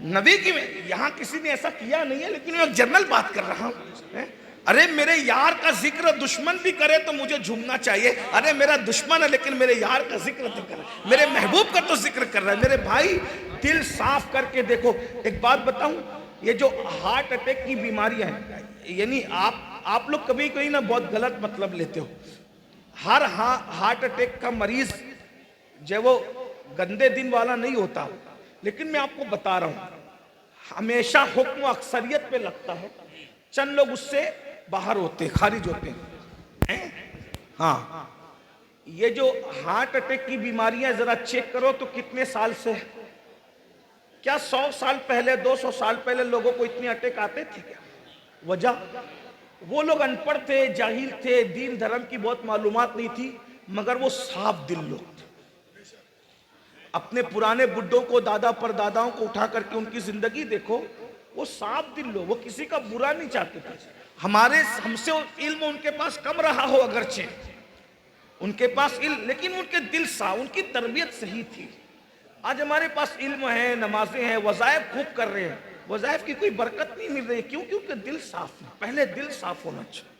नबी की यहाँ किसी ने ऐसा किया नहीं है, लेकिन मैं जनरल बात कर रहा हूँ। अरे मेरे यार का जिक्र दुश्मन भी करे तो मुझे झूमना चाहिए। अरे मेरा दुश्मन है लेकिन मेरे यार का जिक्र तो कर रहा है, मेरे महबूब का तो जिक्र कर रहा है। मेरे भाई दिल साफ करके देखो। एक बात बताऊं, ये जो हार्ट अटैक की बीमारियां हैं, यानी आप लोग कभी कभी ना बहुत गलत मतलब लेते हो। हर हार्ट अटैक का मरीज जो वो गंदे दिन वाला नहीं होता, लेकिन मैं आपको बता रहा हूं, हमेशा हुक्म अक्सरियत पे लगता है, चंद लोग उससे बाहर होते हैं, खारिज होते हैं। हाँ, ये जो हार्ट अटैक की बीमारियां जरा चेक करो तो कितने साल से, क्या 100 साल पहले 200 साल पहले लोगों को इतने अटैक आते थे क्या? वजह, वो लोग अनपढ़ थे, जाहिल थे, दीन धर्म की बहुत मालूमात नहीं थी, मगर वो साफ दिल लोग थे। अपने पुराने बुड्ढों को, दादा परदादाओं को उठा करके उनकी जिंदगी देखो, वो साफ दिल लोग, वो किसी का बुरा नहीं चाहते थे। हमसे इल्म उनके पास कम रहा हो, अगरचे उनके पास इल्म, लेकिन उनके दिल साफ, उनकी तरबियत सही थी। आज हमारे पास इल्म है, नमाजें हैं, वज़ाइफ खूब कर रहे हैं, वज़ाइफ की कोई बरकत नहीं मिल रही। क्यों? क्योंकि दिल साफ है। पहले दिल साफ होना चाहिए।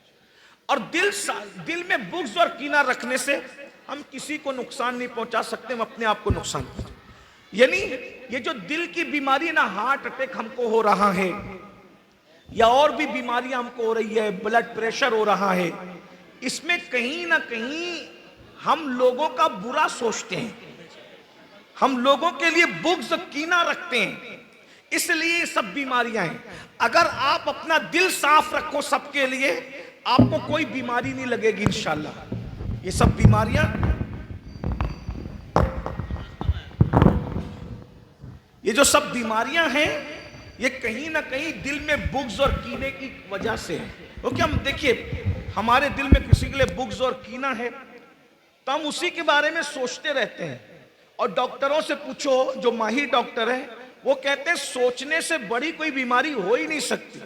और दिल में बुग़्ज़ और कीना रखने से हम किसी को नुकसान नहीं पहुंचा सकते, हम अपने आप को नुकसान। यानी ये जो दिल की बीमारी ना, हार्ट अटैक हमको हो रहा है, या और भी बीमारियां हमको हो रही है, ब्लड प्रेशर हो रहा है, इसमें कहीं ना कहीं हम लोगों का बुरा सोचते हैं, हम लोगों के लिए बुग़्ज़ कीना रखते हैं, इसलिए ये सब बीमारियां हैं। अगर आप अपना दिल साफ रखो सबके लिए, आपको कोई बीमारी नहीं लगेगी इंशाल्लाह। ये सब बीमारियां, ये जो सब बीमारियां हैं, ये कहीं ना कहीं दिल में बुग़्ज़ और कीने की वजह से है। क्योंकि हम देखिए, हमारे दिल में किसी के लिए बुग़्ज़ और कीना है तो हम उसी के बारे में सोचते रहते हैं। और डॉक्टरों से पूछो, जो माहिर डॉक्टर है, वो कहते हैं सोचने से बड़ी कोई बीमारी हो ही नहीं सकती।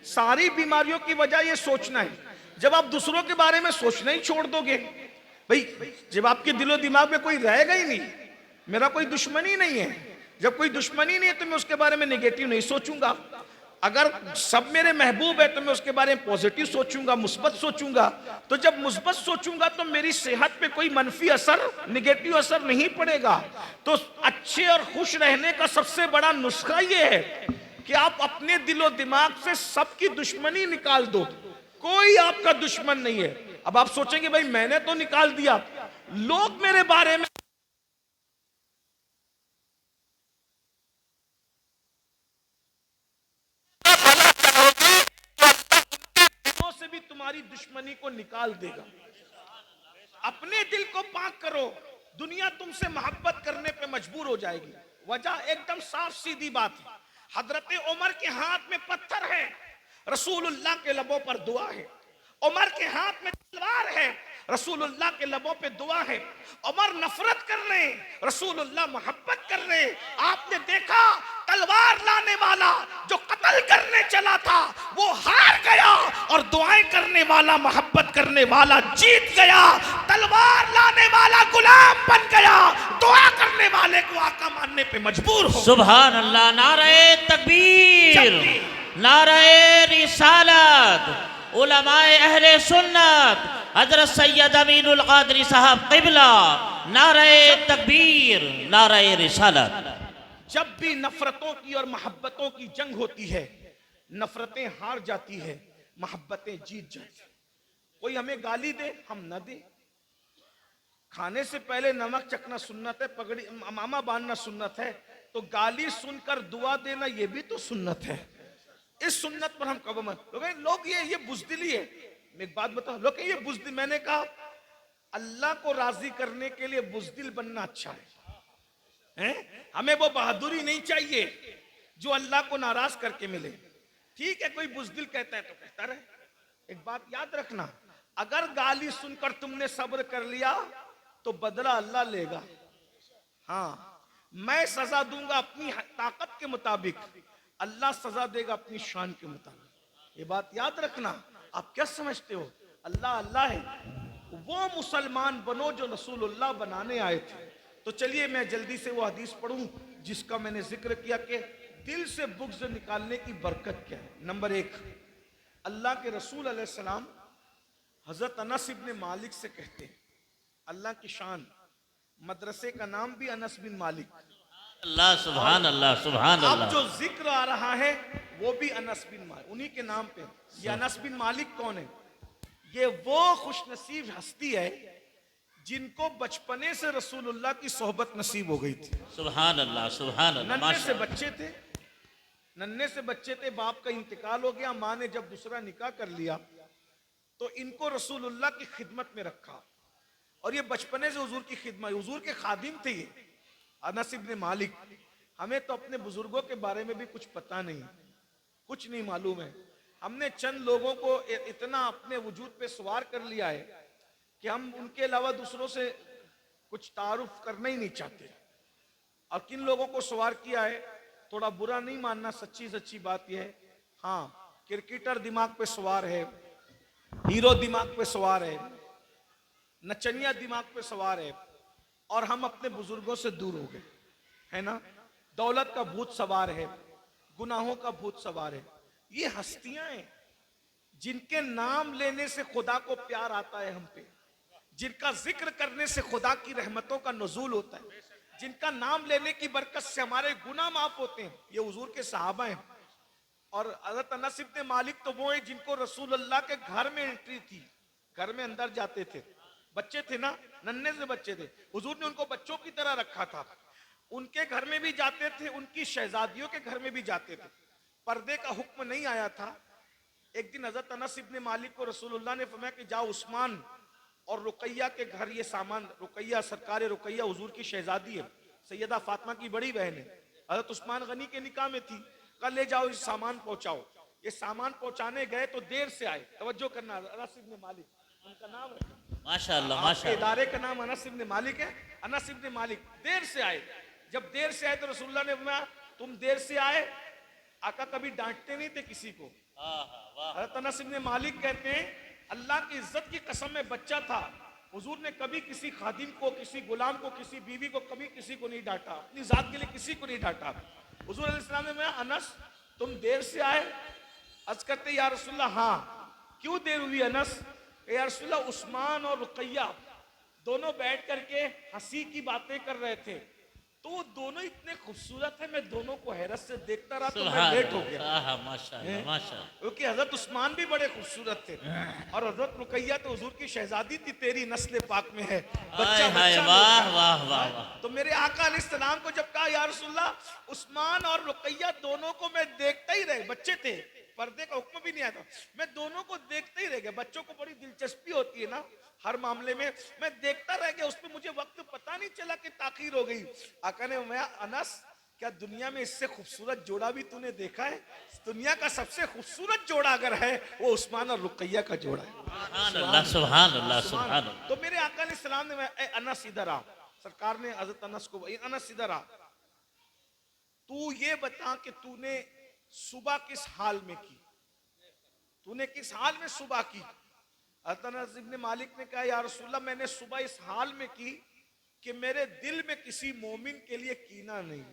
सारी बीमारियों की वजह ये सोचना है। जब आप दूसरों के बारे में सोचना ही छोड़ दोगे भाई, जब आपके दिलो दिमाग में कोई रहेगा ही नहीं, मेरा कोई दुश्मनी नहीं है, जब कोई दुश्मनी नहीं है तो मैं उसके बारे में नेगेटिव नहीं सोचूंगा। अगर सब मेरे महबूब है तो मैं उसके बारे में पॉजिटिव सोचूंगा, मुस्बत सोचूंगा। तो जब मुस्बत सोचूंगा तो मेरी सेहत पे कोई मनफी असर, नेगेटिव असर नहीं पड़ेगा। तो अच्छे और खुश रहने का सबसे बड़ा नुस्खा ये है कि आप अपने दिलो दिमाग से सबकी दुश्मनी निकाल दो। कोई आपका दुश्मन नहीं है। अब आप सोचेंगे भाई मैंने तो निकाल दिया, लोग मेरे बारे में से भी तुम्हारी दुश्मनी को निकाल देगा। अपने दिल को पाक करो, दुनिया तुमसे मोहब्बत करने पे मजबूर हो जाएगी। वजह एकदम साफ सीधी बात है। हजरत उमर के हाथ में पत्थर है, रसूलुल्लाह के लबों पर दुआ है। उमर के हाथ में तलवार है, रसूलुल्लाह के लबों पे दुआ है। उमर नफरत कर रहे, रसूलुल्लाह मोहब्बत कर रहे। आपने देखा तलवार लाने वाला जो कत्ल करने चला था वो हार गया, और दुआएं करने वाला, मोहब्बत करने वाला जीत गया। तलवार लाने वाला गुलाम बन गया, दुआ करने वाले को आका मानने पे मजबूर हो। सुभान अल्लाह। नारे तकबीर, नारे रिसालत, उलमाए अहले सुन्नत, हजरत सैयद अमीनुल कादरी साहब क़िबला, नारे तकबीर, नारे रिसालत। जब भी नफरतों की और मोहब्बतों की जंग होती है, नफरतें हार जाती है, मोहब्बतें जीत जाती है। कोई हमें गाली दे, हम न दे। खाने से पहले नमक चखना सुन्नत है, पगड़ी मामा बांधना सुन्नत है, तो गाली सुनकर दुआ देना ये भी तो सुन्नत है। इस सुन्नत पर हम कब लोग ये बुज़दिली है। मैं एक बात बताऊं, लोग ये बुज़दिल, मैंने कहा अल्लाह को राजी करने के लिए बुज़दिल बनना अच्छा है। हमें वो बहादुरी नहीं चाहिए जो अल्लाह को नाराज करके मिले। ठीक है, कोई बुज़दिल कहता है तो कहता रहे। एक बात याद रखना, अगर गाली सुनकर तुमने सब्र कर लिया तो बदला अल्लाह लेगा। हाँ, मैं सजा दूंगा अपनी ताकत के मुताबिक, अल्लाह सजा देगा अपनी शान के मुताबिक। ये बात याद रखना। आप क्या समझते हो, अल्लाह अल्लाह है। वो मुसलमान बनो जो रसूलुल्लाह बनाने आए थे। तो चलिए मैं जल्दी से वो हदीस पढ़ूं जिसका मैंने जिक्र किया कि दिल से बुग़्ज़ निकालने की बरकत क्या है? नंबर एक, अल्लाह के रसूल अलैहिस्सलाम हजरत अनस इब्न मालिक से कहते हैं, अल्लाह की शान, मदरसे का नाम भी अनस बिन मालिक, अल्लाह सुभान अल्लाह सुभान अब अल्लाह। जो जिक्र आ रहा है वो भी अनस बिन मालिक, उन्हीं के नाम पे। ये अनस बिन मालिक कौन है? ये वो खुशनसीब हस्ती है जिनको बचपने से रसूलुल्लाह की सोहबत नसीब हो गई थी। सुभान अल्लाह सुभान अल्लाह। नन्हे से माशा बच्चे थे, नन्हे से बच्चे थे, बाप का इंतकाल हो गया, माँ ने जब दूसरा निकाह कर लिया तो इनको रसूलुल्लाह की खिदमत में रखा और ये बचपने से हुजूर की खिदमत, हुजूर के खादिम थे ये अनस इब्न मालिक। हमें तो अपने बुजुर्गों के बारे में भी कुछ पता नहीं, कुछ नहीं मालूम है। हमने चंद लोगों को इतना अपने वजूद पे सवार कर लिया है कि हम उनके अलावा दूसरों से कुछ तारुफ करना ही नहीं चाहते। और किन लोगों को सवार किया है, थोड़ा बुरा नहीं मानना, सच्ची सच्ची बात यह है। हाँ, क्रिकेटर दिमाग पे सवार है, हीरो दिमाग पे सवार है, नचनिया दिमाग पे सवार है, और हम अपने बुजुर्गों से दूर हो गए, है ना। दौलत का भूत सवार है, गुनाहों का भूत सवार है। ये हस्तियां हैं जिनके नाम लेने से खुदा को प्यार आता है हम पे, जिनका जिक्र करने से खुदा की रहमतों का नुज़ूल होता है, जिनका नाम लेने की बरकत से हमारे गुनाह माफ होते हैं। ये हुजूर के सहाबा हैं। और हज़रत अनस इब्न मालिक तो वो है जिनको रसूलुल्लाह के घर में एंट्री थी, घर में अंदर जाते थे, बच्चे थे ना, नन्हे से बच्चे थे, हुजूर ने उनको बच्चों की तरह रखा था। उनके घर में भी जाते थे, उनकी शहजादियों के घर में भी जाते थे। पर्दे का हुक्म नहीं आया था। एक दिन हज़रत अनस इब्न मालिक को रसूलुल्लाह ने फरमाया कि जाओ उस्मान और रुकैया के घर ये सामान, रुकैया सरकार रुकैया हुजूर की शहजादी है, सैयदा फातिमा की बड़ी बहन है, हज़रत उस्मान गनी के निकाह में थी, कल ले जाओ इस सामान पहुंचाओ। ये सामान पहुंचाने गए तो देर से आए। तवज्जो करना, अनस इब्न मालिक उनका नाम है, माशाअल्लाह आपके माशाअल्लाह। इदारे का नाम अनस इब्न मालिक है। अनस इब्न मालिक देर से आए। जब देर से आए तो रसूलुल्लाह ने फरमाया तुम देर से आए। आका कभी डांटते नहीं थे किसी को। हज़रत अनस इब्न मालिक कहते हैं अल्लाह की इज्जत की कसम में बच्चा था, हुजूर ने कभी किसी खादिम को, किसी गुलाम को, किसी बीवी को, कभी किसी को नहीं डांटा, अपनी जात के लिए किसी को नहीं डांटा। हुजूर अलैहिस्सलाम ने मैं अनस तुम देर से आए। अर्ज करते या रसूलल्लाह हाँ, क्यों देर हुई अनस? या रसूलल्लाह उस्मान और रुकैया दोनों बैठ करके हंसी की बातें कर रहे थे, तो वो दोनों इतने खूबसूरत है, मैं दोनों को हैरत से देखता रहा तो मैं लेट हो गया। माशाअल्लाह माशाअल्लाह। क्योंकि हजरत उस्मान भी बड़े खूबसूरत थे और हजरत रुकैया तो हुजूर की शहजादी थी, तेरी नस्ल पाक में है, बच्चा बच्चा वाह वाह वाह वाह। तो मेरे आका अलैहिस्सलाम को जब कहा या रसूलल्लाह उस्मान और रुकैया दोनों को मैं देखता ही रहे, बच्चे थे, पर्दे का हुक्म भी नहीं आया था, मैं दोनों को देखते ही रह गया। बच्चों को बड़ी दिलचस्पी होती है ना हर मामले में, मैं देखता रह गया, उसमें मुझे वक्त पता नहीं चला कि ताखीर हो गई। आका ने मैं अनस क्या दुनिया में इससे खूबसूरत जोड़ा भी तूने देखा है? दुनिया का सबसे खूबसूरत जोड़ा अगर है वो उस्मान और रुकैया का जोड़ा है। सुभान अल्लाह सुभान अल्लाह सुभान अल्लाह। तो मेरे आका ने सलाम ने ए अनस इधर आ, सरकार ने हजरत अनस को, अनस इधर आ, तू ये बता कि तूने सुबह किस हाल में की, तूने किस हाल में सुबह की? हज़रत अनस इब्न मालिक ने कहा या रसूलल्लाह मैंने सुबह इस हाल में की कि मेरे दिल में किसी मोमिन के लिए कीना नहीं।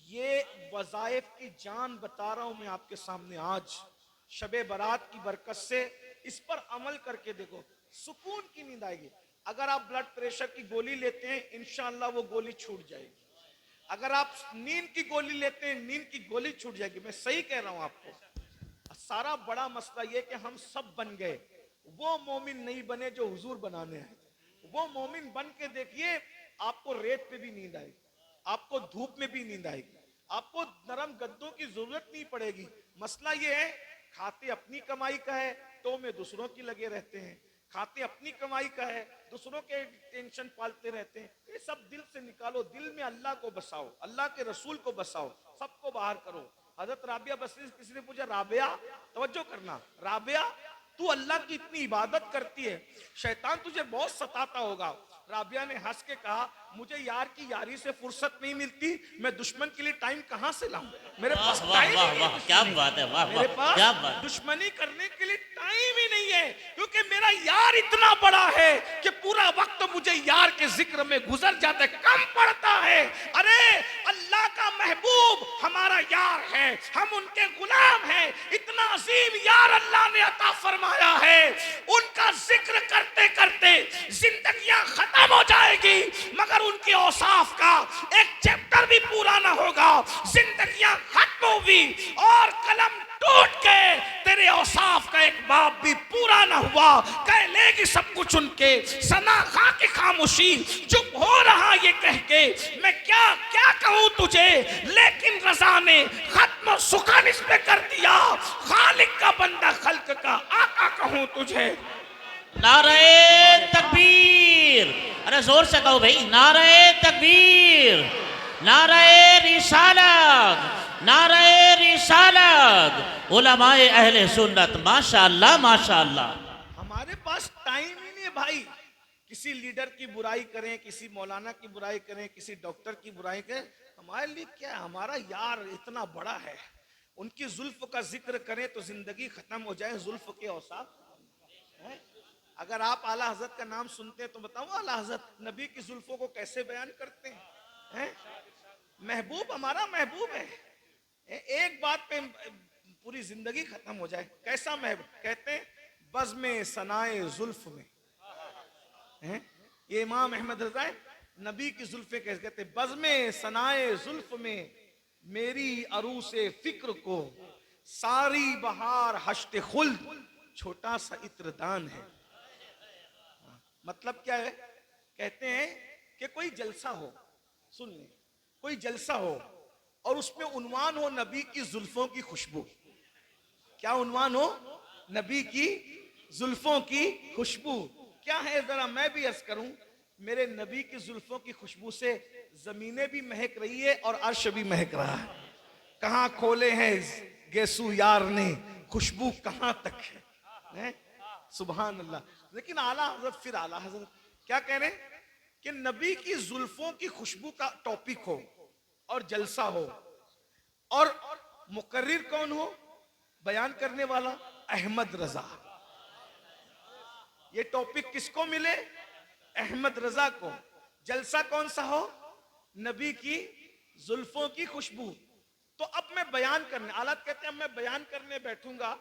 ये वज़ाइफ की जान बता रहा हूं मैं आपके सामने आज, शबे बारात की बरकत से इस पर अमल करके देखो, सुकून की नींद आएगी। अगर आप ब्लड प्रेशर की गोली लेते हैं इंशाअल्लाह वो गोली छूट जाएगी। अगर आप नींद की गोली लेते हैं नींद की गोली छूट जाएगी। मैं सही कह रहा हूं आपको। सारा बड़ा मसला ये कि हम सब बन गए, वो मोमिन नहीं बने जो हुजूर बनाने आए थे। वो मोमिन बन के देखिए, आपको रेत पे भी नींद आएगी, आपको धूप में भी नींद आएगी, आपको नरम गद्दों की जरूरत नहीं पड़ेगी। मसला ये है खाते अपनी कमाई का है तो में दूसरों की लगे रहते हैं, खाते अपनी कमाई का है दूसरों के टेंशन पालते रहते हैं। ये सब दिल से निकालो, दिल में अल्लाह को बसाओ, अल्लाह के रसूल को बसाओ, सबको बाहर करो। हजरत राबिया बसरी किसी ने पूछा राबिया, तवज्जो करना, राबिया तू अल्लाह की इतनी इबादत करती है, शैतान तुझे बहुत सताता होगा। राबिया ने हंस के कहा मुझे यार की यारी से फुर्सत नहीं मिलती, मैं दुश्मन के लिए टाइम कहां से लाऊं? मेरे पास टाइम ही नहीं, क्या बात है, वाह मेरे पास क्या बात। दुश्मनी करने के लिए टाइम ही नहीं है, क्योंकि मेरा यार इतना बड़ा है कि पूरा वक्त मुझे यार के जिक्र में गुजर जाता है, कम पड़ता है। अरे अल्लाह महबूब हमारा यार है, हम उनके गुलाम हैं। इतना अजीम यार अल्लाह ने अता फरमाया है, उनका जिक्र करते करते जिंदगियां खत्म हो जाएगी मगर उनके औसाफ का एक चैप्टर भी पूरा ना होगा। जिंदगियां खत्म होगी और कलम टूट के तेरे औसाफ का एक बाब भी पूरा ना हुआ। कह लेगी सब कुछ उनके, सना खा के खामोशी, चुप हो रहा ये कह के मैं क्या क्या कहूँ तुझे, लेकिन रजा ने खत्म सुखान इसमें कर दिया। खालिक का बंदा खल्क का आका कहूँ तुझे। नारे तकबीर, अरे जोर से कहो भाई, नारे तकबीर, नारे रिसालत, नारे रिसालत, उलमाए अहले सुन्नत, माशाअल्लाह माशाअल्लाह। हमारे पास टाइम ही नहीं है भाई, किसी लीडर की बुराई करें, किसी मौलाना की बुराई करें, किसी डॉक्टर की बुराई करें। हमारे लिए क्या, हमारा यार इतना बड़ा है, उनकी जुल्फ का जिक्र करें तो जिंदगी खत्म हो जाए। जुल्फ के औसाफ हैं? अगर आप आला हजरत का नाम सुनते हैं तो बताओ आला हजरत नबी की जुल्फों को कैसे बयान करते हैं? महबूब हमारा महबूब है, एक बात पे पूरी जिंदगी खत्म हो जाए। कैसा महबूब? कहते हैं बज़्म सनाए जुल्फ में, ये इमाम अहमद रजा है, नबी की जुल्फे कैसे कहते हैं, बज़्म सनाए जुल्फ में मेरी अरूसे फिक्र को सारी बहार हश्ते खुल्द छोटा सा इत्रदान है। मतलब क्या है? कहते हैं कि कोई जलसा हो, सुन ले, कोई जलसा हो और उसमें उन्वान हो नबी की जुल्फों की खुशबू। क्या उन्वान हो? नबी की जुल्फों की खुशबू। क्या है जरा मैं भी अर्ज करूं, मेरे नबी की जुल्फों की खुशबू से जमीनें भी महक रही है और अर्श भी महक रहा है। कहां खोले हैं गेसू यार ने, खुशबू कहां तक है? सुभान अल्लाह। लेकिन आला हजरत, फिर आला हजरत क्या कह रहे हैं कि नबी की जुल्फों की खुशबू का टॉपिक हो और जलसा हो, और मुकर्रिर कौन हो? बयान करने वाला अहमद रजा। ये टॉपिक किसको मिले? अहमद रजा को। जलसा कौन सा हो? नबी की जुल्फों की खुशबू। तो अब मैं बयान करने, आलत कहते हैं मैं बयान करने बैठूंगा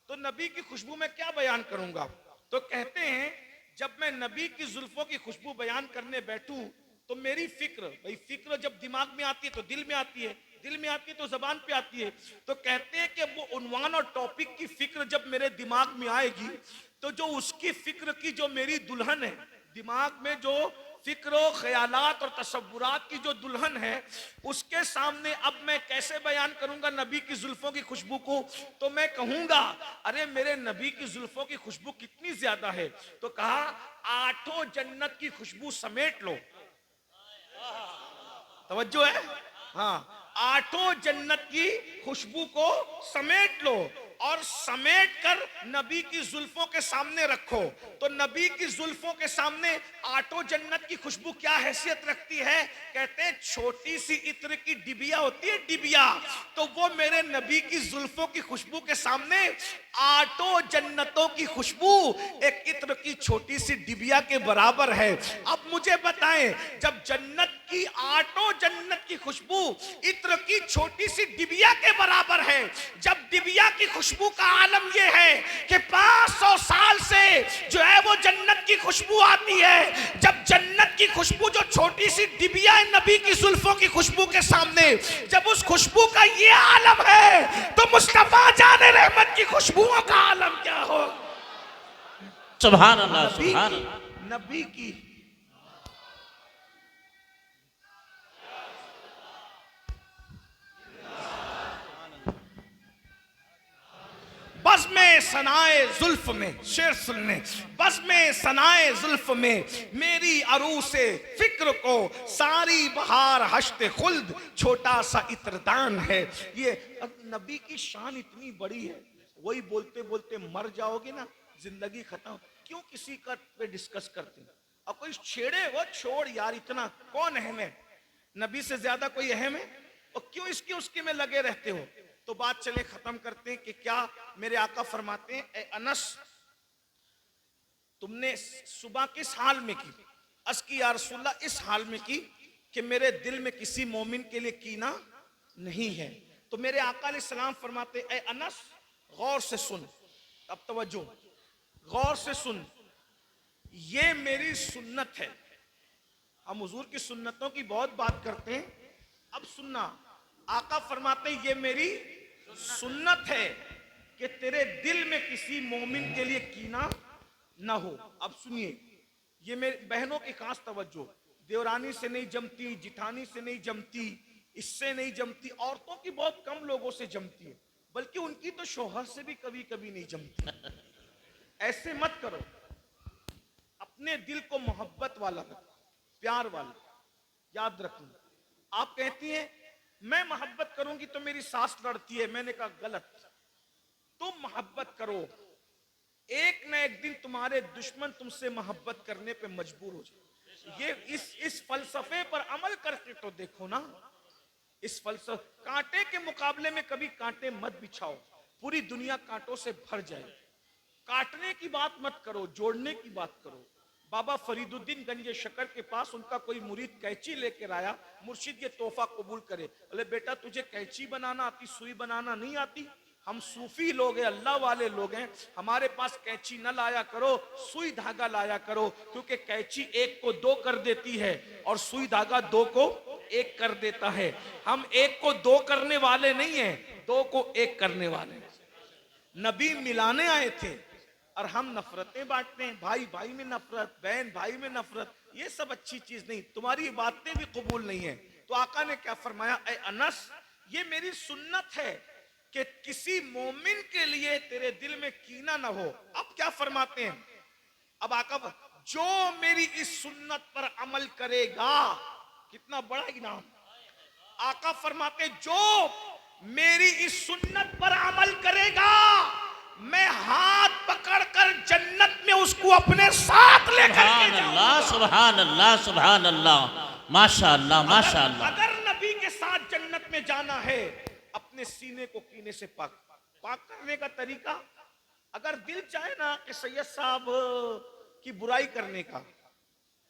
तो नबी की खुशबू में क्या बयान करूंगा? तो कहते हैं जब मैं नबी की जुल्फों की खुशबू बयान करने बैठूं तो मेरी फिक्र, भाई फिक्र जब दिमाग में आती है तो दिल में आती है, दिल में आती है तो जबान पे आती है। तो कहते हैं कि वो उन्वान और टॉपिक की फिक्र जब मेरे दिमाग में आएगी तो जो उसकी फिक्र की जो मेरी दुल्हन है, दिमाग में जो फिक्र ख्यालात और तसव्वुरात की जो दुल्हन है, उसके सामने अब मैं कैसे बयान करूंगा नबी की जुल्फों की खुशबू को? तो मैं कहूंगा अरे मेरे नबी की जुल्फों की खुशबू कितनी ज्यादा है। तो कहा आठों जन्नत की खुशबू समेट लो। तवज्जो है? हाँ, आठों जन्नत की खुशबू को समेट लो और समेट कर नबी की जुल्फों के सामने रखो। तो नबी की जुल्फों के सामने आठों जन्नत की खुशबू क्या हैसियत रखती है? कहते हैं छोटी सी इत्र की डिबिया होती है, डिबिया, तो वो मेरे नबी की जुल्फों की खुशबू के सामने आठों जन्नतों की खुशबू एक इत्र की छोटी सी डिबिया के बराबर है। अब मुझे बताएं, जब जन्नत की आठों जन्नत की खुशबू इत्र की छोटी सी डिबिया के बराबर है, जब डिबिया की खुशबू का आलम यह है कि 500 साल से जो है वो जन्नत की खुशबू आती है, जब जन्नत की खुशबू जो छोटी सी डिबिया है नबी की जुल्फों की खुशबू के सामने, जब उस खुशबू का ये आलम है तो मुस्तफा जाने रहमत की खुशबुओं का आलम क्या हो? सुभान अल्लाह, सुभान अल्लाह। नबी की बज़्म सनाए जुल्फ में, शेर सुनने, बज़्म सनाए जुल्फ में मेरी अरूसे फिक्र को सारी बहार हश्ते खुल्द छोटा सा इत्रदान है। ये नबी की शान इतनी बड़ी है, वही बोलते बोलते मर जाओगे ना, जिंदगी खत्म। क्यों किसी का पे डिस्कस करते हैं? अब कोई छेड़े वो छोड़ यार, इतना कौन अहम है? नबी से ज्यादा कोई अहम है? और क्यों इसकी उसकी में लगे रहते हो? तो बात चले खत्म करते हैं कि क्या मेरे आका फरमाते हैं, ए अनस तुमने सुबह किस हाल में की? अस की या रसूलल्लाह इस हाल में की कि मेरे दिल में किसी मोमिन के लिए कीना नहीं है। तो मेरे आका अलैहिस्सलाम फरमाते, ए अनस गौर से सुन, अब तवज्जो, गौर से सुन, ये मेरी सुन्नत है। हम हुजूर की सुन्नतों की बहुत बात करते हैं, अब सुनना, आका फरमाते ये मेरी सुन्नत है कि तेरे दिल में किसी मोमिन के लिए कीना ना हो। अब सुनिए, ये मेरी बहनों की खास तवज्जो, देवरानी से नहीं जमती, जिठानी से नहीं जमती, इससे नहीं जमती, औरतों की बहुत कम लोगों से जमती है, बल्कि उनकी तो शौहर से भी कभी कभी नहीं जमती। ऐसे मत करो, अपने दिल को मोहब्बत वाला रखो, प्यार वाला। याद रखना, आप कहती हैं मैं मोहब्बत करूंगी तो मेरी सांस लड़ती है, मैंने कहा गलत, तुम मोहब्बत करो, एक न एक दिन तुम्हारे दुश्मन तुमसे मोहब्बत करने पे मजबूर हो जाए। ये इस फलसफे पर अमल करके तो देखो ना। इस फलसफे, कांटे के मुकाबले में कभी कांटे मत बिछाओ, पूरी दुनिया कांटों से भर जाए। काटने की बात मत करो, जोड़ने की बात करो। बाबा फरीदुद्दीन गंज शकर के पास उनका कोई मुरीद कैंची लेकर आया, मुर्शिद ये तोहफा कबूल करे। बोले बेटा तुझे कैंची बनाना आती, सुई बनाना नहीं आती? हम सूफी लोग हैं, अल्लाह वाले लोग हैं, हमारे पास कैंची न लाया करो, सुई धागा लाया करो, क्योंकि कैंची एक को दो कर देती है और सुई धागा दो को एक कर देता है। हम एक को दो करने वाले नहीं हैं, दो को एक करने वाले हैं। नबी मिलाने आए थे और हम नफरतें बांटते हैं, भाई भाई में नफरत, बहन भाई में नफरत, ये सब अच्छी चीज नहीं, तुम्हारी बातें भी कबूल नहीं है। तो आका ने क्या फरमाया, ए अनस ये मेरी सुन्नत है कि किसी मोमिन के लिए तेरे दिल में कीना ना हो। अब क्या फरमाते हैं, अब आका, जो मेरी इस सुन्नत पर अमल करेगा, कितना बड़ा इनाम। आका फरमाते जो मेरी इस सुन्नत पर अमल करेगा, मैं हाथ पकड़कर जन्नत में उसको अपने साथ लेकर के जाऊंगा। सुभान अल्लाह, सुभान अल्लाह, माशाअल्लाह, माशाअल्लाह। अगर नबी के साथ जन्नत में जाना है, अपने सीने को कीने से पाक करने का तरीका, अगर दिल चाहे ना कि सैयद साहब की बुराई करने का,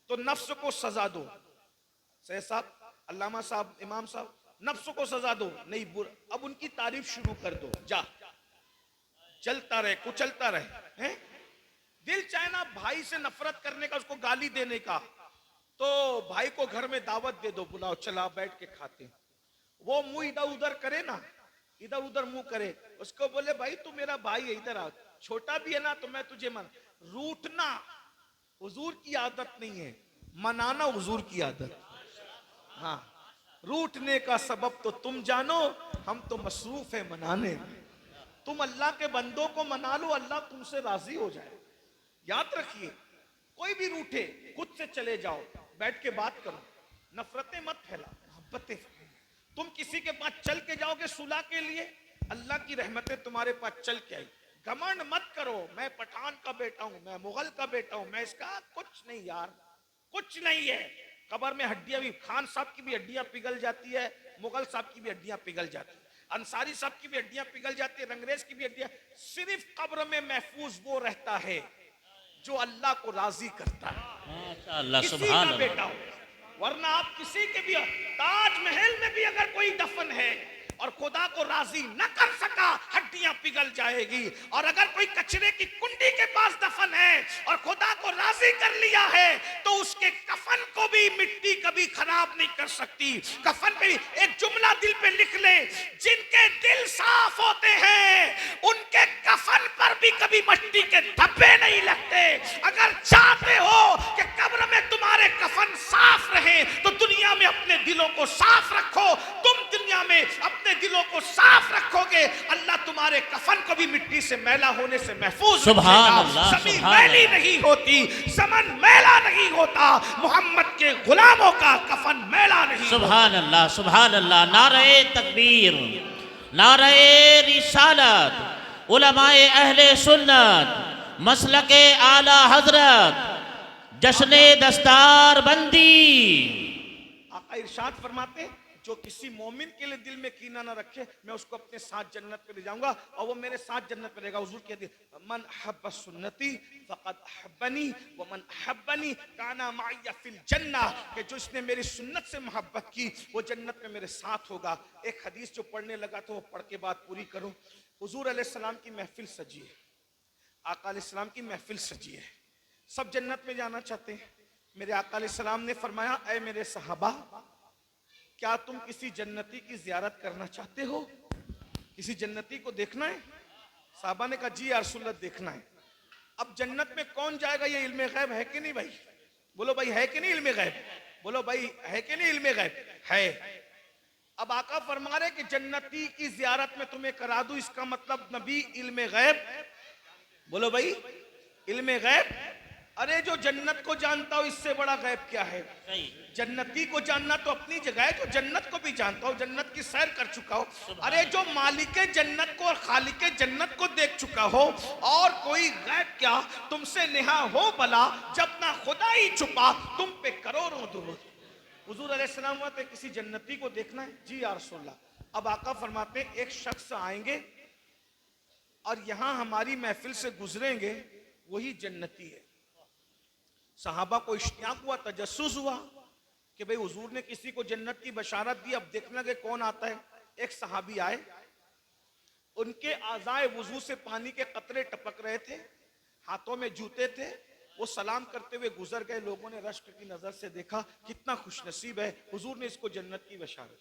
तो नफ्स को सजा दो। सैयद साहब, अल्लामा साहब, इमाम साहब, नफ्स को सजा दो, नहीं अब उनकी तारीफ शुरू कर दो, जा चलता रहे, कुचलता रहे हैं? दिल चाहे ना भाई से नफरत करने का, उसको गाली देने का, तो भाई को घर में दावत दे दो, बुलाओ, चला बैठ के खाते हैं। वो मुंह इधर उधर करे ना, इधर उधर मुंह करे, उसको बोले भाई तू मेरा भाई है, इधर आ, छोटा भी है ना तो मैं तुझे मन। रूठना हुजूर की आदत नहीं है, मनाना हुजूर की आदत। हाँ, रूठने का सबब तो तुम जानो, हम तो मसरूफ है मनाने में। तुम अल्लाह के बंदों को मना लो, अल्लाह तुमसे राजी हो जाए। याद रखिए, कोई भी रूठे, खुद से चले जाओ, बैठ के बात करो, नफरतें मत फैला, मोहब्बतें। तुम किसी के पास चल के जाओगे सुलह के लिए, अल्लाह की रहमतें तुम्हारे पास चल के आई। घमंड मत करो, मैं पठान का बेटा हूं, मैं मुगल का बेटा हूं, मैं इसका, कुछ नहीं यार, कुछ नहीं है। कब्र में हड्डियां भी, खान साहब की भी हड्डियां पिघल जाती है, मुगल साहब की भी हड्डियां पिघल जाती है, अंसारी साहब की भी हड्डियां पिघल जाती है, रंगरेज की भी हड्डियां। सिर्फ कब्र में महफूज वो रहता है जो अल्लाह को राजी करता है, माशाअल्लाह, किसी सुभान का अल्लाह। बेटा हो। वरना आप किसी के भी, ताजमहल में भी अगर कोई दफन है और खुदा को राजी न कर सका, हड्डियां पिघल जाएगी। और अगर कोई कचरे की कुंडी के पास दफन है और खुदा को राजी कर लिया है, तो उसके कफन को भी मिट्टी कभी खराब नहीं कर सकती। कफन पे एक जुमला दिल पे लिख ले, जिनके दिल साफ होते हैं उनके कफन पर भी कभी मिट्टी के धब्बे नहीं लगते। अगर चाहते हो कि कब्र में तुम्हारे कफन साफ रहे, तो दुनिया में अपने दिलों को साफ रखो। तुम दुनिया में अपने दिलों को साफ रखोगे, अल्लाह तुम्हारे कफन को भी मिट्टी से मैला होने से महफूज सुभान अल्लाह, जमीन सुभान मैली अल्लाह। नहीं होती, समन मैला नहीं होता, मोहम्मद के गुलामों का कफन मैला नहीं। सुभान अल्लाह, सुभान अल्लाह। नारे तकबीर, नारे रिसालत, उलमाए अहले सुन्नत, मसलके आला हजरत, जश्ने दस्तार बंदी। आका इरशाद फरमाते, जो किसी मोमिन के लिए दिल में कीना ना रखे, मैं उसको अपने साथ जन्नत पे ले जाऊंगा और वो मेरे साथ जन्नत पे रहेगा। हुजूर कहते मन हब्ब सुन्नती फक़द अहब्बनी व मन अहब्बनी काना माइया फिल जन्ना, कि जो इसने मेरी सुन्नत से मोहब्बत की वो जन्नत में मेरे साथ होगा। एक हदीस जो पढ़ने लगा तो वो पढ़ के बात पूरी करूं। हुजूर अलैहिस्सलाम की महफिल सजी है, आका अलैहिस्सलाम की महफिल सजी है, सब जन्नत में जाना चाहते हैं। मेरे आका अलैहिस्सलाम ने फरमाया, ऐ मेरे सहाबा, क्या तुम किसी जन्नती की जियारत करना चाहते हो? किसी जन्नती को देखना है? साहबा ने कहा जी या रसूलल्लाह देखना है। अब जन्नत में कौन जाएगा ये इल्मे गैब है कि नहीं भाई? बोलो भाई है कि नहीं इल्मे गैब? बोलो भाई है कि नहीं इल्मे गैब? है। अब आका फरमा रहे कि जन्नती की जियारत में तुम्हें करा दूं, इसका मतलब नबी इल्मे गैब। बोलो भाई इल्मे गैब। अरे जो जन्नत को जानता हो इससे बड़ा गैब क्या है? जन्नती को जानना तो अपनी जगह है, जो जन्नत को भी जानता हो, जन्नत की सैर कर चुका हो। अरे जो मालिक जन्नत को और खालिक जन्नत को देख चुका हो, और कोई गैब क्या तुमसे नेहा हो भला, जब ना खुदा ही छुपा तुम पे करोड़ों दुरूद। हुजूर अलैहिस्सलाम कहते किसी जन्नती को देखना है? जी या रसूलल्लाह। अब आका फरमाते एक शख्स आएंगे और यहां हमारी महफिल से गुजरेंगे, वही जन्नती है। सहाबा को इश्तियाक हुआ, तजस्सुस हुआ कि भाई हुजूर ने किसी को जन्नत की बशारत दी, अब देखना कि कौन आता है। एक सहाबी आए, उनके आज़ाए वुजू से पानी के कतरे टपक रहे थे, हाथों में जूते थे, वो सलाम करते हुए गुजर गए। लोगों ने रश्क की नजर से देखा, कितना खुशनसीब है, हुजूर ने इसको जन्नत की बशारत।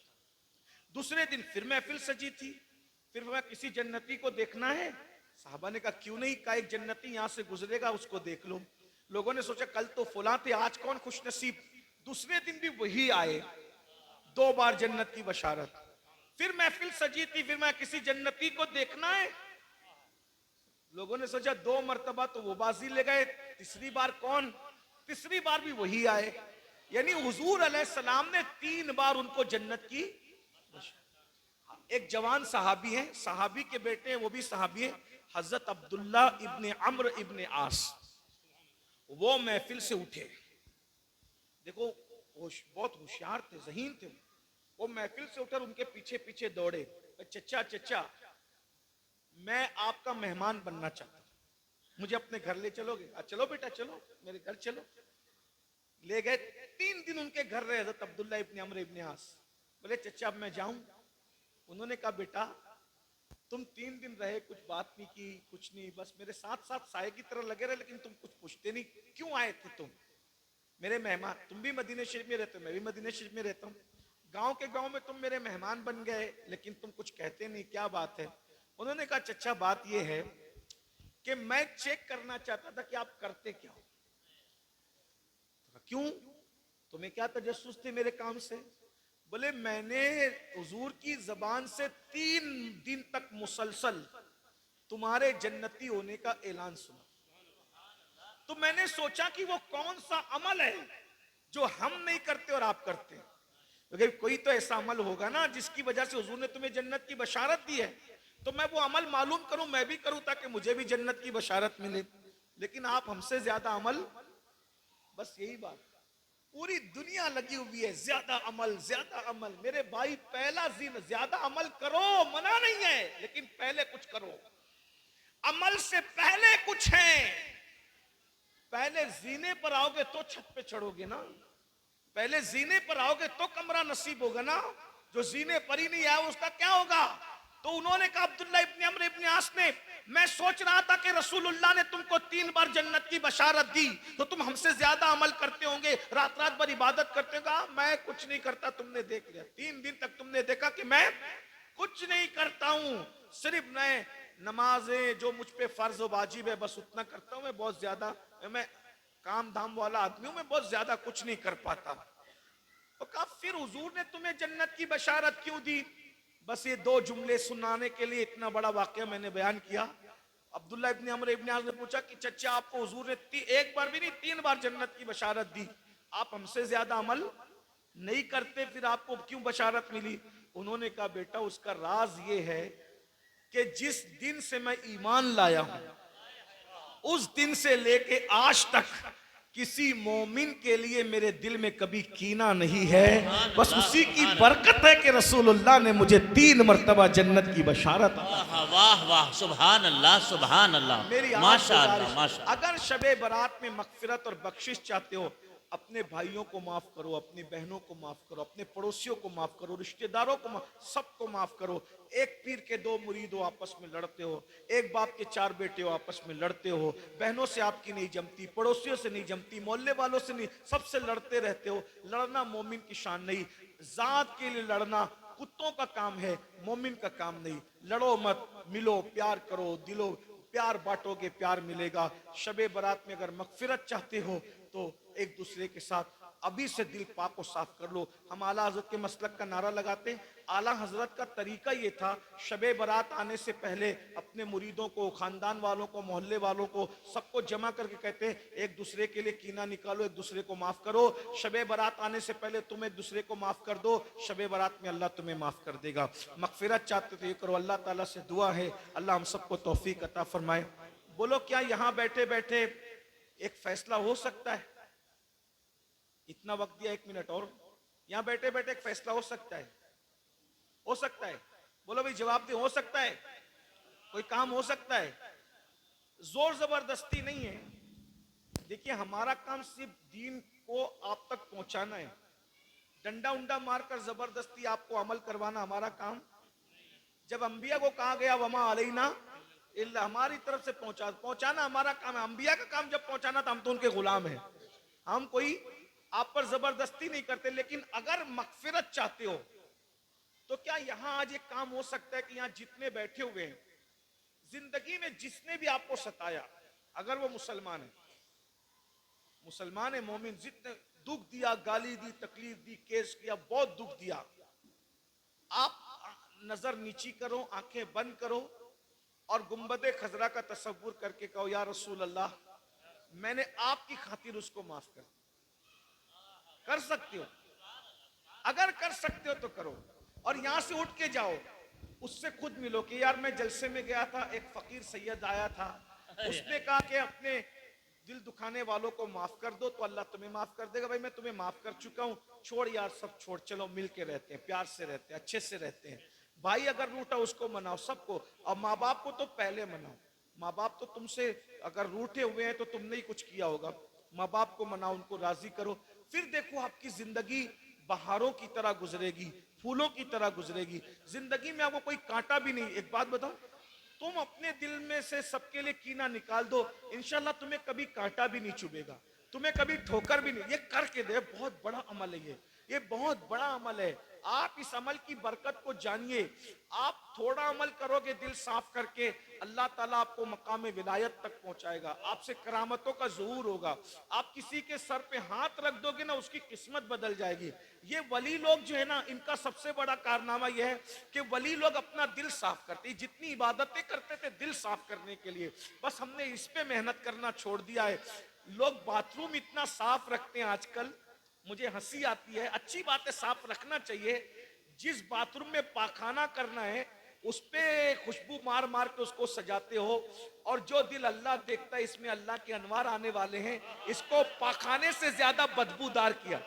दूसरे दिन फिर महफिल सजी थी, फिर वह किसी जन्नती को देखना है। साहबा ने कहा क्यों नहीं, का एक जन्नती यहां से गुजरेगा उसको देख लो। लोगों ने सोचा कल तो फुला थे, आज कौन खुशनसीब। दूसरे दिन भी वही आए, 2 बार जन्नत की बशारत। फिर महफिल सजी थी, फिर मैं किसी जन्नती को देखना है। लोगों ने सोचा 2 मरतबा तो वो बाजी ले गए, तीसरी बार कौन? तीसरी बार भी वही आए। यानी हुजूर अलैहिस्सलाम ने 3 बार उनको जन्नत की। एक जवान सहाबी है, सहाबी के बेटे हैं, वो भी सहाबी है, हजरत अब्दुल्ला इब्ने अम्र इब्ने आस। वो महफिल से उठे, देखो बहुत होशियार थे, ज़हीन थे। वो महफिल से उठकर उनके पीछे पीछे दौड़े, चचा चचा मैं आपका मेहमान बनना चाहता हूं, मुझे अपने घर ले चलोगे? चलो बेटा चलो, मेरे घर चलो। ले गए, 3 दिन उनके घर रहे हजरत अब्दुल्ला इब्ने अम्र इब्ने आस। बोले चचा अब मैं जाऊं? उन्होंने कहा बेटा तुम 3 दिन रहे, कुछ बात नहीं की, कुछ नहीं, बस मेरे साथ साथ साए की तरह लगे रहे, लेकिन तुम कुछ पूछते नहीं, क्यों आए थे तुम मेरे मेहमान? तुम भी मदीने शरीफ में रहते हो, मैं भी मदीने शरीफ में रहता हूँ, गांव के गांव में तुम मेरे मेहमान बन गए, लेकिन तुम कुछ कहते नहीं, क्या बात है? उन्होंने कहा चचा बात यह है कि मैं चेक करना चाहता था कि आप करते क्या हो। क्यों, तुम्हें क्या तजस्सुस थे मेरे काम से? बोले मैंने हुजूर की जबान से 3 दिन तक मुसलसल तुम्हारे जन्नती होने का ऐलान सुना, तो मैंने सोचा कि वो कौन सा अमल है जो हम नहीं करते और आप करते हैं। क्योंकि कोई तो ऐसा अमल होगा ना जिसकी वजह से हुजूर ने तुम्हें जन्नत की बशारत दी है, तो मैं वो अमल मालूम करूं, मैं भी करूं, ताकि मुझे भी जन्नत की बशारत मिले। लेकिन आप हमसे ज्यादा अमल, बस यही बात, पूरी दुनिया लगी हुई है ज्यादा अमल ज्यादा अमल। मेरे भाई पहला जिन ज्यादा अमल करो, मना नहीं है, लेकिन पहले कुछ करो। अमल से पहले कुछ है। पहले जीने पर आओगे तो छत पे चढ़ोगे ना, पहले जीने पर आओगे तो कमरा नसीब होगा ना। जो जीने पर ही नहीं आया उसका क्या होगा? तो उन्होंने कहा अब्दुल्ला इब्ने अम्र इब्ने आस ने, मैं सोच रहा था कि रसूलुल्लाह ने तुमको 3 बार जन्नत की बशारत दी, तो तुम हमसे ज्यादा अमल करते होंगे, रात रात भर इबादत करते होगा। मैं कुछ नहीं करता, तुमने देख लिया, 3 दिन तक तुमने देखा कि मैं कुछ नहीं करता हूं, सिर्फ मैं नमाजें जो मुझ पे फर्ज व वाजिब है बस उतना करता हूं। मैं बहुत ज्यादा, मैं काम धाम वाला आदमी हूं, मैं बहुत ज्यादा कुछ नहीं कर पाता। तो कहा फिर हुजूर ने तुम्हें जन्नत की बशारत क्यों दी? बस ये 2 जुमले सुनाने के लिए इतना बड़ा वाकया मैंने बयान किया। अब्दुल्ला इब्ने अम्र इब्ने आस ने पूछा कि चचा आपको हुजूर ने 1 बार भी नहीं 3 बार जन्नत की बशारत दी, आप हमसे ज्यादा अमल नहीं करते, फिर आपको क्यों बशारत मिली? उन्होंने कहा बेटा उसका राज ये है कि जिस दिन से मैं ईमान लाया हूं उस दिन से लेके आज तक किसी मोमिन के लिए मेरे दिल में कभी कीना नहीं है, बस उसी की बरकत है कि रसूलुल्लाह ने मुझे 3 मरतबा जन्नत की बशारत। वाह वाह वाह, सुभान अल्लाह सुभान अल्लाह, मेरी माशा गुजारिश, अल्लाह माशा। अगर शबे बारात में मगफिरत और बख्शिश चाहते हो, अपने भाइयों को माफ करो, अपनी बहनों को माफ करो, अपने पड़ोसियों को माफ करो, रिश्तेदारों को सबको माफ करो। एक पीर के 2 मुरीद हो, आपस में लड़ते हो, एक बाप के 4 बेटे हो, आपस में लड़ते हो, बहनों से आपकी नहीं जमती, पड़ोसियों से नहीं जमती, मोहल्ले वालों से नहीं, सबसे लड़ते रहते हो। लड़ना मोमिन की शान नहीं, जात के लिए लड़ना कुत्तों का काम है, मोमिन का काम नहीं। लड़ो मत, मिलो, प्यार करो, दिलो प्यार बांटोगे, प्यार मिलेगा। शबे बारात में अगर मगफिरत चाहते हो तो एक दूसरे के साथ अभी से दिल पाक को साफ कर लो। हम आला हजरत के मसलक का नारा लगाते हैं। आला हजरत का तरीका ये था, शबे बारात आने से पहले अपने मुरीदों को, खानदान वालों को, मोहल्ले वालों को, सबको जमा करके कहते हैं एक दूसरे के लिए कीना निकालो, एक दूसरे को माफ करो। शबे बारात आने से पहले तुम एक दूसरे को माफ कर दो, शबे बारात में अल्लाह तुम्हें माफ कर देगा। मगफिरत चाहते तो ये करो। अल्लाह ताला से दुआ है अल्लाह हम सबको तौफीक अता फरमाए। बोलो क्या यहां बैठे बैठे एक फैसला हो सकता है? इतना वक्त दिया, 1 मिनट और। यहां बैठे बैठे एक फैसला हो सकता है? हो सकता है? बोलो भाई, जवाब दे। हो सकता है? कोई काम हो सकता है? जोर जबरदस्ती नहीं है। देखिए, हमारा काम सिर्फ दीन को आप तक पहुंचाना है। डंडा उंडा मारकर जबरदस्ती आपको अमल करवाना हमारा काम। जब अंबिया को कहा गया वमा अलैना इल्ला, हमारी तरफ से पहुंचाना हमारा काम है। अंबिया का काम जब पहुंचाना था, हम तो उनके गुलाम हैं। हम कोई आप पर जबरदस्ती नहीं करते। लेकिन अगर मगफिरत चाहते हो तो क्या यहां आज एक काम हो सकता है कि यहां जितने बैठे हुए हैं, जिंदगी में जिसने भी आपको सताया, अगर वो मुसलमान है, मोमिन, जितने दुख दिया, गाली दी, तकलीफ दी, केस किया, बहुत दुख दिया, आप नजर नीची करो, आंखें बंद करो और गुंबदे खजरा का तसव्वुर करके कहो या रसूल अल्लाह, मैंने आपकी खातिर उसको माफ कर सकते हो? अगर कर सकते हो तो करो। और यहां से उठ के जाओ, उससे खुद मिलो कि यार मैं जलसे में गया था, एक फकीर सैयद आया था, उसने कहा कि अपने दिल दुखाने वालों को माफ कर दो तो अल्लाह तुम्हें माफ कर देगा। भाई मैं तुम्हें माफ कर चुका हूं, छोड़ यार, सब छोड़, चलो मिल के रहते हैं, प्यार से रहते हैं, अच्छे से रहते हैं। भाई अगर रूठा उसको मनाओ, सबको। और माँ बाप को तो पहले मनाओ। माँ बाप तो तुमसे अगर रूठे हुए हैं तो तुमने ही कुछ किया होगा। माँ बाप को मनाओ, उनको राजी करो। फिर देखो आपकी जिंदगी बहारों की तरह गुजरेगी, फूलों की तरह गुजरेगी। जिंदगी में आपको कोई कांटा भी नहीं। एक बात बताओ, तुम अपने दिल में से सबके लिए कीना निकाल दो, इंशाल्लाह तुम्हें कभी कांटा भी नहीं चुभेगा, तुम्हें कभी ठोकर भी नहीं। ये करके दे, बहुत बड़ा अमल है ये बहुत बड़ा अमल है। आप इस अमल की बरकत को जानिए। आप थोड़ा अमल करोगे दिल साफ करके, अल्लाह ताला आपको मकाम विलायत तक पहुंचाएगा, आपसे करामतों का ज़हूर होगा। आप किसी के सर पे हाथ रख दोगे ना, उसकी किस्मत बदल जाएगी। ये वली लोग जो है ना, इनका सबसे बड़ा कारनामा यह है कि वली लोग अपना दिल साफ करते, जितनी इबादतें करते थे दिल साफ करने के लिए, बस हमने इस पे मेहनत करना छोड़ दिया है। लोग बाथरूम इतना साफ रखते हैं आजकल, मुझे हंसी आती है। अच्छी बात है, साफ रखना चाहिए। जिस बाथरूम में पाखाना करना है उस पे खुशबू मार मार के उसको सजाते हो, और जो दिल अल्लाह देखता है, इसमें अल्लाह के अनवार आने वाले हैं, इसको पाखाने से ज्यादा बदबूदार किया।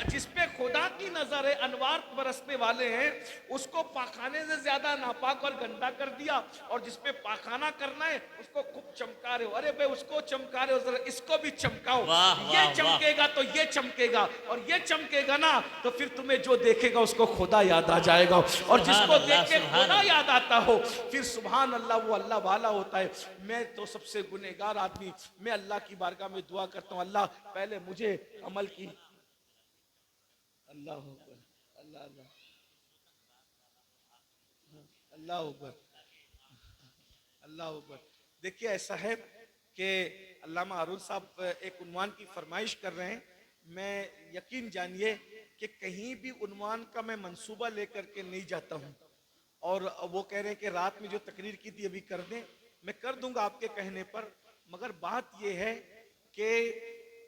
जिसपे खुदा की नजर है, अनवार बरसने वाले हैं, उसको पाखाने से ज्यादा नापाक और गंदा कर दिया। और जिसपे पाखाना करना है उसको खूब चमका रहे हो। अरे भाई, उसको चमका रहे हो, जरा इसको भी चमकाओ। ये चमकेगा तो ये चमकेगा, और ये चमकेगा ना तो फिर तुम्हें जो देखेगा उसको खुदा याद आ जाएगा। और जिसको देख के खुदा याद आता हो, फिर सुभान अल्लाह, वो अल्लाह वाला होता है। मैं तो सबसे गुनहगार आदमी, मैं अल्लाह की बारगाह में दुआ करता हूँ, अल्लाह पहले मुझे अमल की। अल्लाह अकबर, अल्लाह अल्लाह अल्लाह अकबर, अल्लाह अकबर। देखिए, ऐसा है कि अल्लामा अरुण साहब एक उन्वान की फरमाइश कर रहे हैं। मैं यकीन जानिए कि कहीं भी उन्वान का मैं मंसूबा लेकर के नहीं जाता हूं। और वो कह रहे हैं कि रात में जो तकरीर की थी अभी कर दें, मैं कर दूंगा आपके कहने पर। मगर बात यह है कि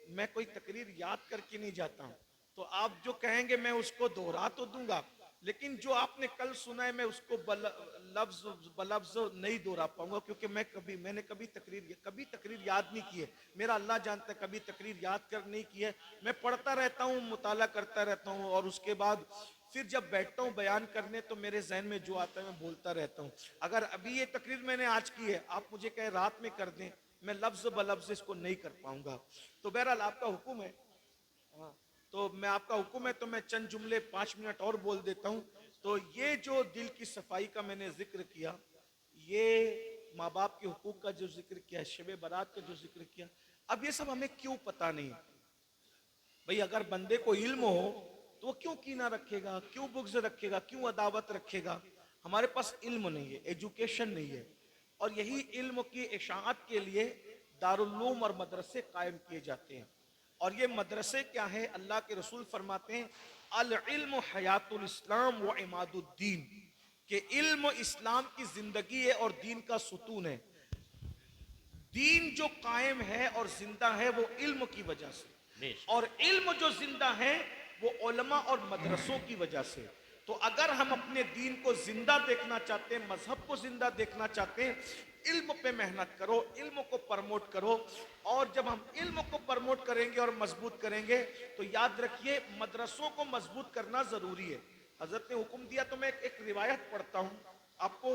मैं कोई तकरीर याद करके नहीं जाता हूं। तो आप जो कहेंगे मैं उसको दोहरा तो दूंगा, लेकिन जो आपने कल सुना है मैं उसको लफ्ज बलफ्ज नहीं दोहरा पाऊंगा, क्योंकि मैंने कभी तकरीर याद नहीं की है। मेरा अल्लाह जानता है, कभी तकरीर याद कर नहीं की है। मैं पढ़ता रहता हूँ, मुताला करता रहता हूँ, और उसके बाद फिर जब बैठता हूँ बयान करने तो मेरे जहन में जो आता है मैं बोलता रहता हूँ। अगर अभी ये तकरीर मैंने आज की है, आप मुझे कहे रात में कर दें, मैं लफ्ज बलफ्ज इसको नहीं कर पाऊंगा। तो बहरहाल आपका हुक्म है, हाँ, तो मैं आपका हुक्म है तो मैं चंद जुमले 5 मिनट और बोल देता हूँ। तो ये जो दिल की सफाई का मैंने जिक्र किया, ये माँ बाप के हुकूक का जो जिक्र किया, शब बारात का जो जिक्र किया, अब ये सब हमें क्यों पता नहीं? भाई अगर बंदे को इल्म हो तो वो क्यों कीना रखेगा, क्यों बुग़्ज़ रखेगा, क्यों अदावत रखेगा? हमारे पास इल्म नहीं है, एजुकेशन नहीं है, और यही इल्म की इशाअत के लिए दारुल उलूम और मदरसे कायम किए जाते हैं। और ये मदरसे क्या है? अल्लाह के रसूल फरमाते हैं अल इल्म हयातुल इस्लाम व इमादुद्दीन, के इल्म इस्लाम की जिंदगी है और दीन का सुतून है। दीन जो कायम है और जिंदा है वो इल्म की वजह से, और इल्म जो जिंदा है वो उलमा और मदरसों की वजह से। तो अगर हम अपने दीन को जिंदा देखना चाहते हैं, मजहब को जिंदा देखना चाहते हैं, इल्म पे मेहनत करो, इल्म को प्रमोट करो। और जब हम इल्म को प्रमोट करेंगे और मजबूत करेंगे तो याद रखिए मदरसों को मजबूत करना जरूरी है। हजरत ने हुक्म दिया, तो मैं एक रिवायत पढ़ता हूं आपको,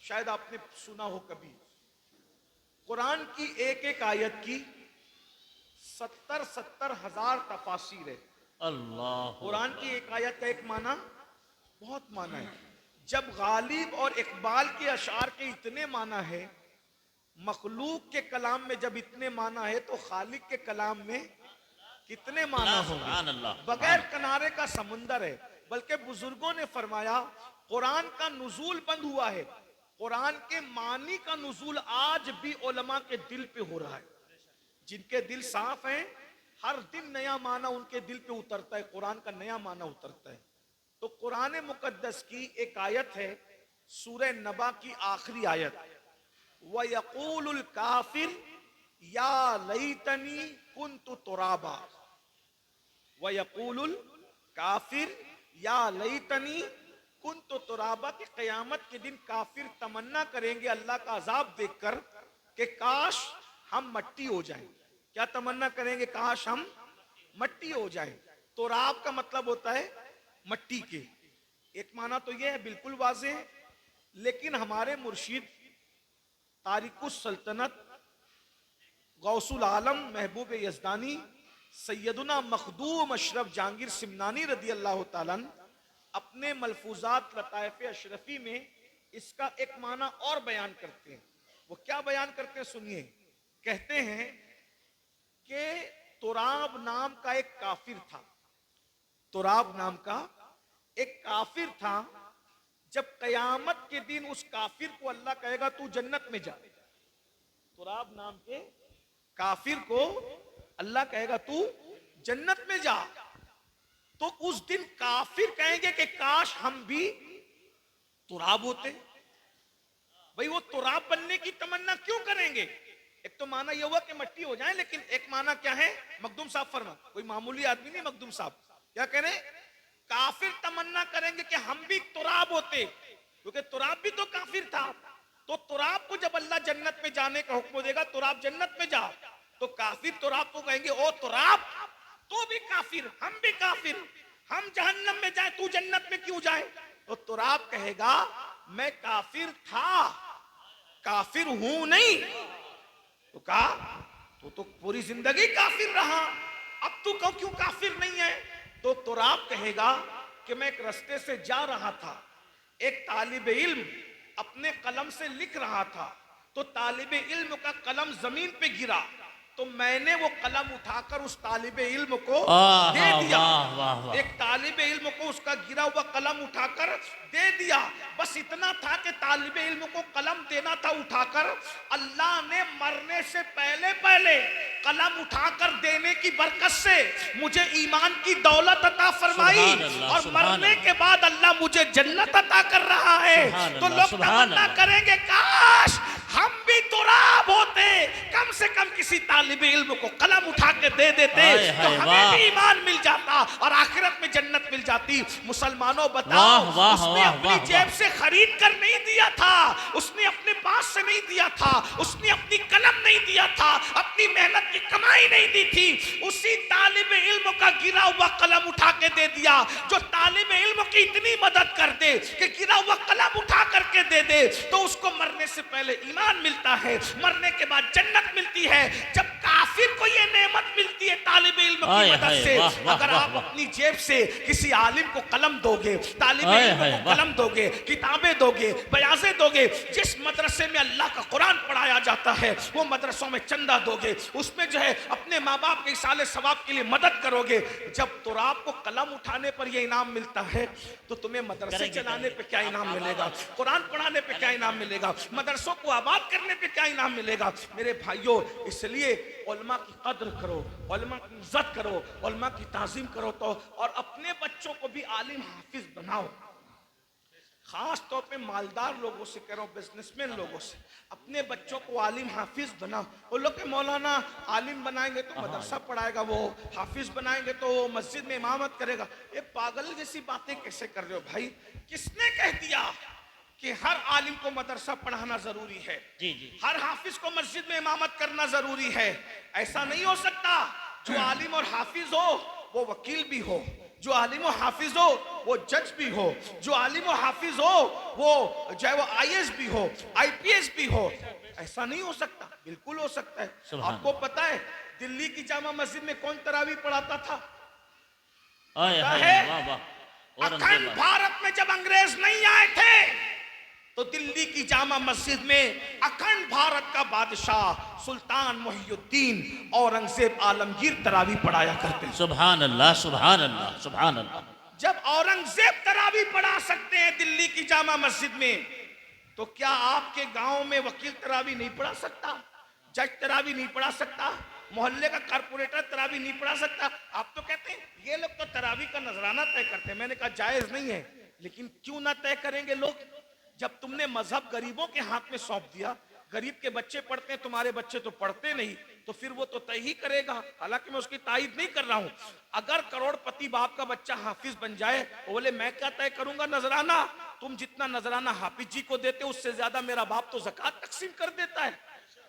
शायद आपने सुना हो कभी। कुरान की एक एक आयत की 70 हजार तफासीर है। अल्लाह, कुरान की एक आयत का एक माना बहुत माना है। जब गालिब और इकबाल के अशार के इतने माना है, मखलूक के कलाम में जब इतने माना है, तो खालिक के कलाम में कितने माना होंगे? बगैर किनारे का समुंदर है। बल्कि बुजुर्गों ने फरमाया कुरान का नुजूल बंद हुआ है, कुरान के मानी का नुजूल आज भी उलमा के दिल पे हो रहा है। जिनके दिल साफ हैं, हर दिन नया माना उनके दिल पे उतरता है, कुरान का नया माना उतरता है। तो कुरान मुकद्दस की एक आयत है, सूरह नबा की आखिरी आयत, व यक़ूलुल काफिर या लैतनी कुन्तु तुराबा। व यक़ूलुल काफिर या लैतनी कुन्तु तुराबा, कि क़यामत के दिन काफिर तमन्ना करेंगे अल्लाह का अजाब देखकर कि काश हम मट्टी हो जाएं। क्या तमन्ना करेंगे? काश हम मट्टी हो जाएं। तुराब का मतलब होता है मट्टी के। एक माना तो यह है, बिल्कुल वाज़े है, लेकिन हमारे मुर्शिद तारिकुस सल्तनत गौसुल आलम महबूब यज़दानी सैयदुना मखदूम अशरफ जहांगीर सिमनानी रदी अल्लाह ताला अन्हु अपने मलफूजात लताइफ अशरफी में इसका एक माना और बयान करते हैं। वो क्या बयान करते हैं सुनिए। कहते हैं कि तुराब नाम का एक काफिर था, तुराब नाम का एक काफिर था। जब कयामत के दिन उस काफिर को अल्लाह कहेगा तू जन्नत में जा, तुराब नाम के काफिर को अल्लाह कहेगा तू जन्नत में जा, तो उस दिन काफिर कहेंगे कि काश हम भी तुराब होते। भाई वो तुराब बनने की तमन्ना क्यों करेंगे? एक तो माना यह हुआ कि मट्टी हो जाए, लेकिन एक माना क्या है? मखदूम साहब फरमा, कोई मामूली आदमी नहीं मखदूम साहब, क्या कह रहे? काफिर तमन्ना करेंगे कि हम भी तुराब होते, क्योंकि तुराब भी तो काफिर था। तो तुराब को जब अल्लाह जन्नत में जाने का हुक्म देगा, तुराब जन्नत में जा, तो काफिर तुराब को कहेंगे ओ तुराब तू भी काफिर, हम भी काफिर, हम जहन्नम में जाए तू जन्नत में क्यों जाए? तो तुराब कहेगा मैं काफिर था, काफिर हूं नहीं। तो कहा तो पूरी जिंदगी काफिर रहा, अब तू क्यों काफिर नहीं है? तो तुराब कहेगा कि मैं एक रास्ते से जा रहा था, एक तालिब इल्म अपने कलम से लिख रहा था, तो तालिब इल्म का कलम जमीन पे गिरा, तो मैंने वो कलम उठाकर उस तालिब इल्म को दे दिया। एक तालिब इल्म को उसका गिरा हुआ कलम उठाकर दे दिया। बस इतना था कि तालिब इल्म को कलम देना था उठाकर, अल्लाह ने मरने से पहले पहले कलम उठाकर देने की बरकत से मुझे ईमान की दौलत अता फरमाई, और मरने के बाद अल्लाह मुझे जन्नत अता कर रहा है। तो लोग तमन्ना करेंगे काश हम भी तो तोराब होते, कम से कम किसी तालिब इल्म को कलम उठा के दे देते हाय, तो हाय, हमें वाह। भी ईमान मिल जाता और आखिरत में जन्नत मिल जाती। मुसलमानों बताओ, वाह, वाह, उसने वाह, अपनी वाह, जेब वाह। से खरीद कर नहीं दिया था, उसने अपने पास से नहीं दिया था, उसने अपनी कलम नहीं दिया था, अपनी मेहनत की कमाई नहीं दी थी, उसी तालिब इल्म का गिरा हुआ कलम उठा के दे दिया। जो तालिब इल्म की इतनी मदद कर दे कि गिरा हुआ कलम उठा करके दे दे तो उसको मरने से पहले ईमान मिलता है, मरने के बाद जन्नत मिलती है। जब काफिर को ये नेमत मिलती है तालिब इल्म की हाय, मदद हाय, से, वाह, वाह, अगर वाह, आप वाह। अपनी जेब से किसी आलिम को कलम दोगे, तालिब हाय, इल्म हाय, को वाह। कलम दोगे, किताबें दोगे, बयाजे दोगे, जिस मदरसे में अल्लाह का कुरान पढ़ाया जाता है वो मदरसों में चंदा दोगे, उसमें जो है अपने माँ बाप के इसाले सवाब के लिए मदद करोगे, जब तो आपको कलम उठाने पर ये इनाम मिलता है तो तुम्हें मदरसे चलाने पे क्या इनाम मिलेगा, कुरान पढ़ाने पे क्या इनाम मिलेगा, मदरसों को आबाद करने पे क्या इनाम मिलेगा। मेरे भाइयों, इसलिए उलमा की कद्र करो, उलमा की इज्जत करो, उलमा की ताजीम करो तो, और अपने बच्चों को भी आलिम हाफिज बनाओ। खास तौर पे मालदार लोगों से कह रहा हूँ, बिजनेसमैन लोगों से, अपने बच्चों को आलिम हाफिज बनाओ। वो लोग के मौलाना आलिम बनाएंगे तो मदरसा पढ़ाएगा, वो हाफिज बनाएंगे तो वो मस्जिद में इमामत करेगा। ये पागल जैसी बातें कैसे कर रहे हो भाई? किसने कह दिया कि हर आलिम को मदरसा पढ़ाना जरूरी है, जी जी। हर हाफिज को मस्जिद में इमामत करना जरूरी है? ऐसा नहीं हो सकता। जो आलिम और हाफिज हो वो वकील भी हो, जो आलिम और हाफिज हो वो जज भी हो, जो आलिम और हाफिज हो वो चाहे वो आईएएस भी हो, आईपीएस भी हो। ऐसा नहीं हो सकता? बिल्कुल हो सकता है। सुभान आपको पता है दिल्ली की जामा मस्जिद में कौन तरावी पढ़ाता था? हाय, पता हाय, है? वाह, वाह। अखंड औरंगजेब। भारत में जब अंग्रेज नहीं आए थे तो दिल्ली की जामा मस्जिद में अखंड भारत का बादशाह सुल्तान मुहियुद्दीन औरंगजेब आलमगीर तरावी पढ़ाया करते थे। सुभान अल्लाह, सुभान अल्लाह, सुभान अल्लाह। जब औरंगजेब तरावी पढ़ा सकते हैं दिल्ली की जामा मस्जिद में, तो क्या आपके गांव में वकील तरावी नहीं पढ़ा सकता, जज तरावी नहीं पढ़ा सकता, मोहल्ले का कारपोरेटर तरावी नहीं पढ़ा सकता? आप तो कहते हैं ये लोग तो तरावी का नजराना तय करते हैं। मैंने कहा जायज नहीं है, लेकिन क्यों ना तय करेंगे लोग? जब तुमने मजहब गरीबों के हाथ में सौंप दिया, गरीब के बच्चे पढ़ते हैं, तुम्हारे बच्चे तो पढ़ते नहीं, तो फिर वो तो तय ही करेगा। हालांकि मैं उसकी तारीफ नहीं कर रहा हूं। अगर करोड़पति बाप का बच्चा हाफिज बन जाए, तो बोले मैं क्या तय करूंगा नजराना? तुम जितना नजराना हाफिज जी को देते हो उससे ज्यादा मेरा बाप तो ज़कात तकसीम कर देता है।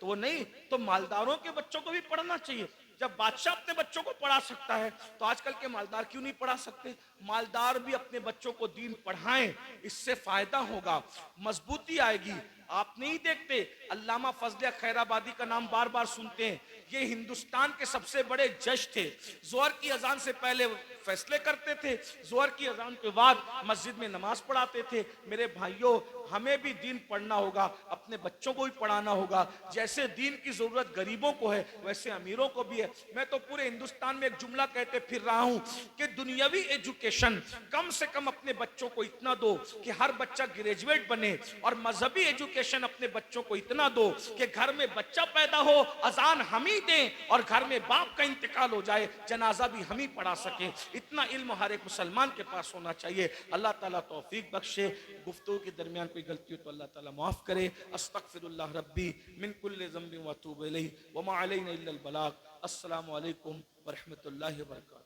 तो वो नहीं, तो मालदारों के बच्चों को भी पढ़ना चाहिए। जब बादशाह अपने बच्चों को पढ़ा सकता है तो आजकल के मालदार क्यों नहीं पढ़ा सकते? मालदार भी अपने बच्चों को दीन पढ़ाएं, इससे फायदा होगा, मजबूती आएगी। आप नहीं देखते अल्लामा फजल खैराबादी का नाम बार बार सुनते हैं, ये हिंदुस्तान के सबसे बड़े जज थे। जोहर की अजान से पहले फैसले करते थे, जोहर की अजान के बाद मस्जिद में नमाज पढ़ाते थे। मेरे भाइयों, हमें भी दीन पढ़ना होगा, अपने बच्चों को भी पढ़ाना होगा। जैसे दीन की जरूरत गरीबों को है वैसे अमीरों को भी है। मैं तो पूरे हिंदुस्तान में एक जुमला कहते फिर रहा हूं कि दुनियावी एजुकेशन कम से कम अपने बच्चों को इतना दो कि हर बच्चा ग्रेजुएट बने, और मजहबी एजुकेशन अपने बच्चों को इतना दो कि घर में बच्चा पैदा हो, अजान हम ही दें, और घर में बाप का इंतकाल हो जाए, जनाजा भी हम ही पढ़ा सके। इतना इल्म हर एक मुसलमान के पास होना चाहिए। अल्लाह ताला तौफीक बख्शे। गुफ्तगू के दरमियान कोई गलती हो तो अल्लाह ताला माफ करे। अस्तगफिरुल्लाह रब्बी मिन कुल्लि ज़ंबिन व अतूबु इलैहि व मा अलैना इल्लल बलाग। अस्सलामु अलैकुम व रहमतुल्लाहि व बरकातहू।